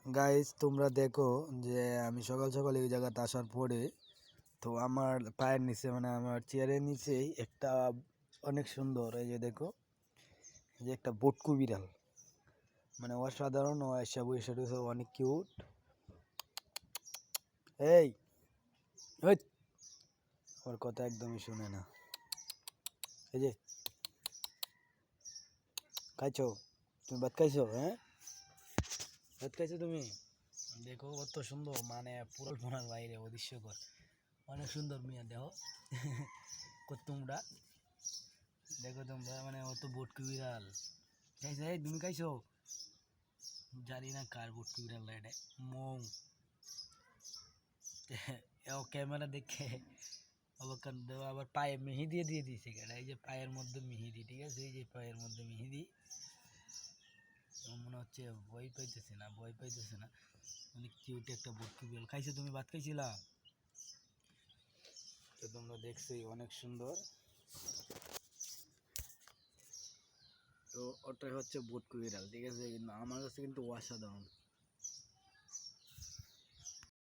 Guys তোমরা দেখো যে আমি সকাল সকাল এই জায়গাতে আসার পরে তো আমার পায়ের নিচে মানে আমার চেয়ারের নিচেই একটা অনেক সুন্দর এই যে দেখো যে একটা বটকু বিড়াল মানে অসাধারণ ও এসে বসে রয়েছে অনেক কিউট। এই ওই ওর কথা একদমই শুনে না। এই যে খাইছো তুমি ভাত খাইছো? হ্যাঁ ভাত খাইছো তুমি? দেখো কত সুন্দর মানে পরিকল্পনার বাইরে অদৃশ্যকর অনেক সুন্দর মিয়া দেখো তোমরা দেখো তোমরা মানে অত বটকু বিড়াল খাইছো? এই তুমি খাইছো? জানি না কার বটকু বিড়াল এটা মৌ ও ক্যামেরা দেখে অবাক দেওয়া আবার পায়ে মেহেদি দিয়ে দিয়েছে কেন এই যে পায়ের মধ্যে মেহেদি ঠিক আছে এই যে পায়ের মধ্যে মেহেদি মনে হচ্ছে ভয় পাইতেছে না অনেক কিউট একটা বটকু বিড়াল। খাইছো তুমি ভাত খাইছিলা? তো তোমরা দেখছোই অনেক সুন্দর। তো ওটাই হচ্ছে বটকু বিড়াল ঠিক আছে কিন্তু আমার কাছে কিন্তু অসাধারণ।